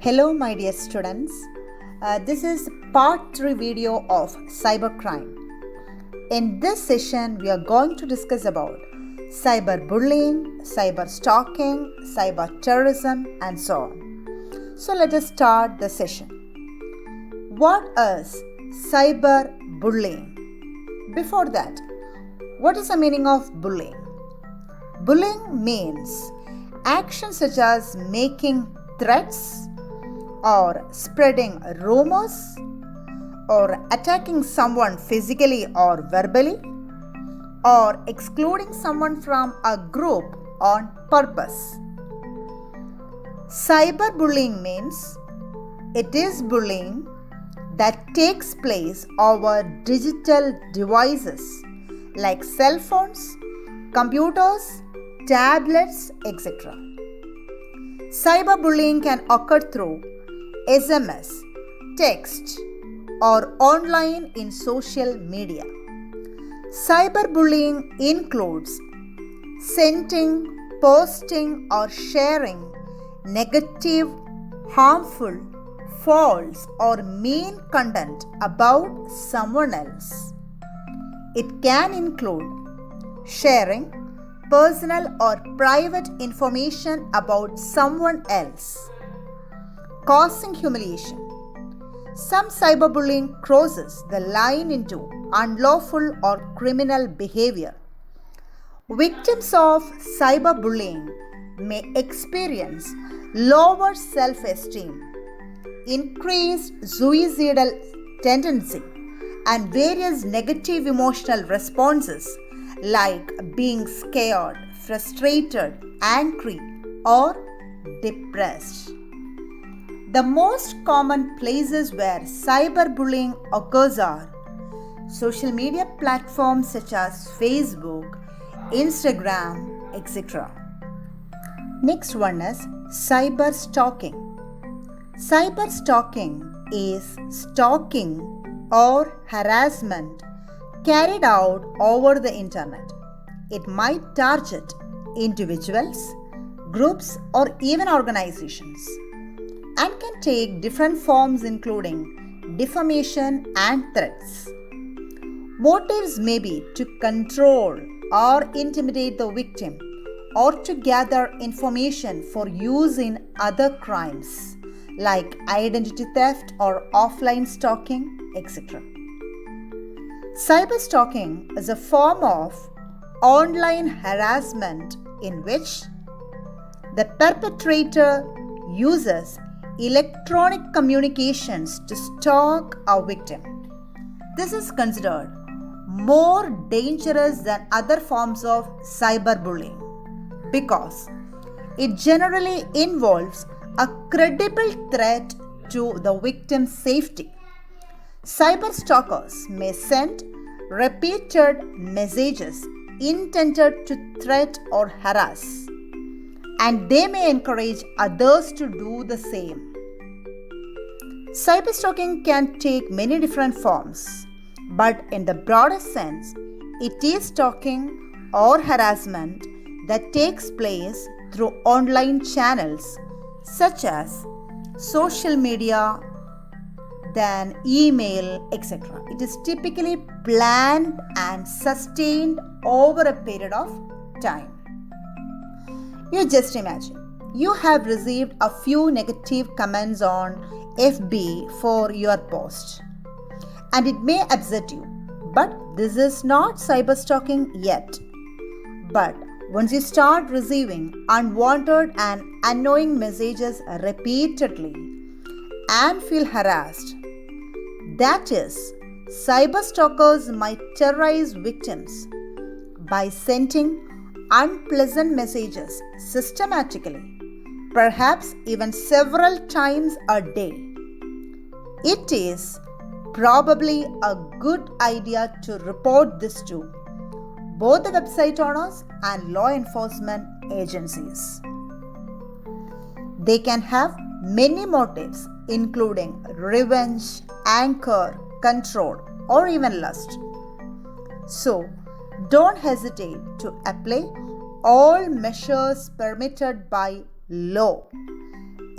Hello, my dear students. This is part 3 video of cybercrime. In this session, we are going to discuss about cyberbullying, cyber stalking, cyber terrorism, and so on. So let us start the session. What is cyberbullying? Before that, what is the meaning of bullying? Bullying means actions such as making threats or spreading rumors or attacking someone physically or verbally or excluding someone from a group on purpose. Cyberbullying means it is bullying that takes place over digital devices like cell phones, computers, tablets, etc. Cyberbullying can occur through SMS, text, or online in social media. Cyberbullying includes sending, posting, or sharing negative, harmful, false, or mean content about someone else. It can include sharing personal or private information about someone else, causing humiliation. Some cyberbullying crosses the line into unlawful or criminal behavior. Victims of cyberbullying may experience lower self-esteem, increased suicidal tendency, and various negative emotional responses like being scared, frustrated, angry, or depressed. The most common places where cyberbullying occurs are social media platforms such as Facebook, Instagram, etc. Next one is cyber stalking. Cyber stalking is stalking or harassment carried out over the internet. It might target individuals, groups, or even organizations, and can take different forms including defamation and threats. Motives may be to control or intimidate the victim or to gather information for use in other crimes like identity theft or offline stalking, etc. Cyber stalking is a form of online harassment in which the perpetrator uses electronic communications to stalk a victim. This is considered more dangerous than other forms of cyberbullying because it generally involves a credible threat to the victim's safety. Cyber stalkers may send repeated messages intended to threat or harass, and they may encourage others to do the same. Cyberstalking can take many different forms, but in the broader sense, it is stalking or harassment that takes place through online channels such as social media, then email, etc. It is typically planned and sustained over a period of time. You just imagine, you have received a few negative comments on FB for your post, and it may upset you, but this is not cyberstalking yet. But once you start receiving unwanted and annoying messages repeatedly and feel harassed, that is, cyberstalkers might terrorize victims by sending unpleasant messages systematically, perhaps even several times a day. It is probably a good idea to report this to both the website owners and law enforcement agencies. They can have many motives, including revenge, anger, control, or even lust. So, don't hesitate to apply all measures permitted by law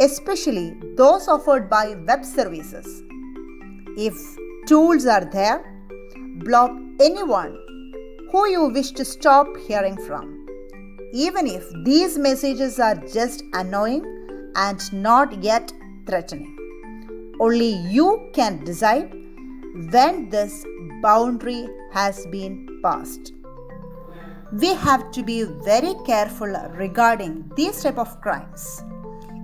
especially those offered by web services. If tools are there, block anyone who you wish to stop hearing from, even if these messages are just annoying and not yet threatening. Only you can decide when this boundary has been passed. We have to be very careful regarding these type of crimes,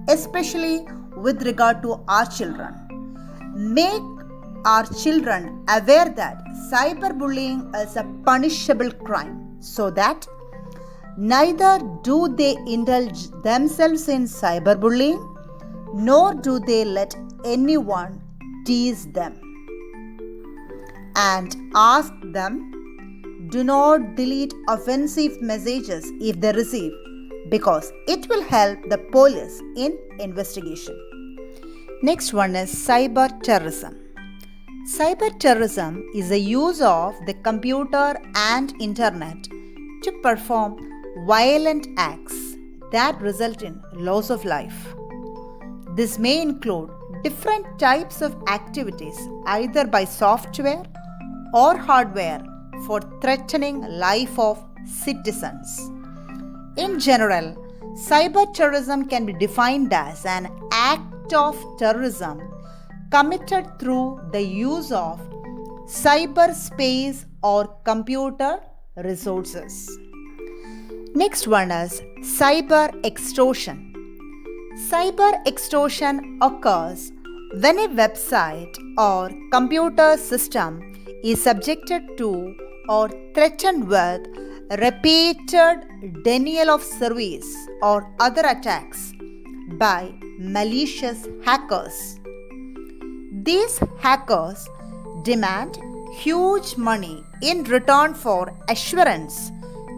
especially with regard to our children. Make our children aware that cyberbullying is a punishable crime, so that neither do they indulge themselves in cyberbullying, nor do they let anyone tease them. And ask them, do not delete offensive messages if they receive, because it will help the police in investigation. Next one is cyber terrorism. Cyber terrorism is the use of the computer and internet to perform violent acts that result in loss of life. This may include different types of activities, either by software or hardware, for threatening life of citizens. In general, cyber terrorism can be defined as an act of terrorism committed through the use of cyberspace or computer resources. Next one is cyber extortion. Cyber extortion occurs when a website or computer system is subjected to or threatened with repeated denial of service or other attacks by malicious hackers. These hackers demand huge money in return for assurance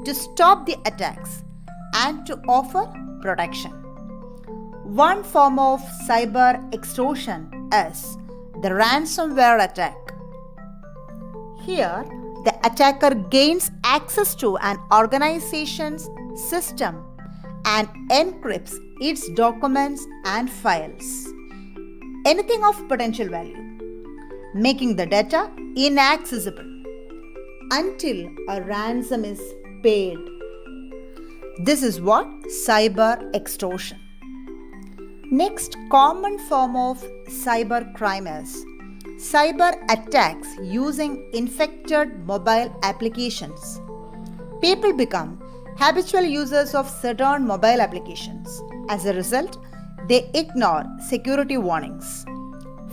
to stop the attacks and to offer protection. One form of cyber extortion is the ransomware attack. Here, the attacker gains access to an organization's system and encrypts its documents and files, anything of potential value, making the data inaccessible until a ransom is paid. This is what cyber extortion. Next common form of cyber crime is cyber attacks using infected mobile applications. People become habitual users of certain mobile applications. As a result, they ignore security warnings.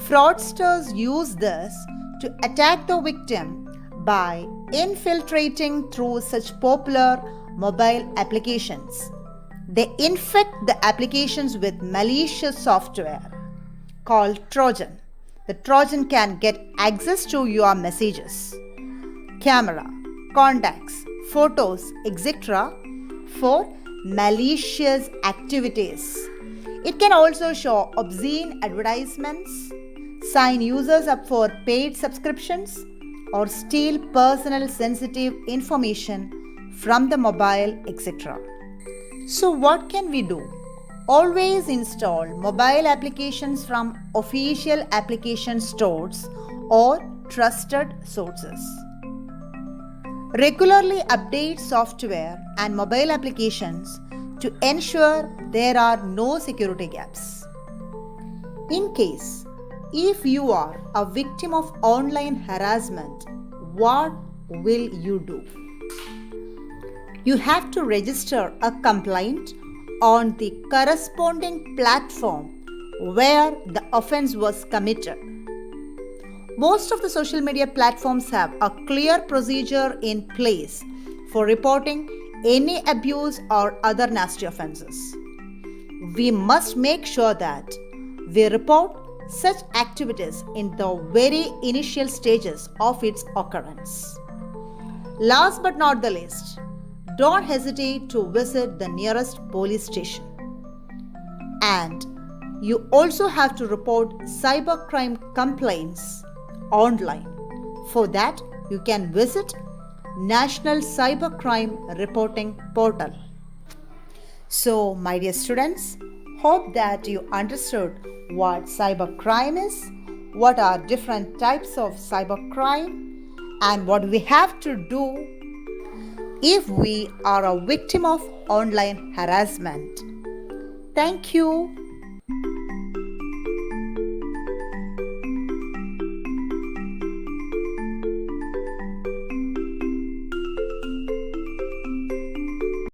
Fraudsters use this to attack the victim by infiltrating through such popular mobile applications. They infect the applications with malicious software called Trojan. The Trojan can get access to your messages, camera, contacts, photos, etc. for malicious activities. It can also show obscene advertisements, sign users up for paid subscriptions, or steal personal sensitive information from the mobile, etc. So what can we do? Always install mobile applications from official application stores or trusted sources. Regularly update software and mobile applications to ensure there are no security gaps. In case if you are a victim of online harassment, what will you do? You have to register a complaint on the corresponding platform where the offense was committed. Most of the social media platforms have a clear procedure in place for reporting any abuse or other nasty offenses. We must make sure that we report such activities in the very initial stages of its occurrence. Last but not the least, don't hesitate to visit the nearest police station. And you also have to report cybercrime complaints online. For that, you can visit National Cybercrime Reporting Portal. So, my dear students, Hope that you understood what cybercrime is, what are different types of cybercrime, and what we have to do if we are a victim of online harassment. Thank you.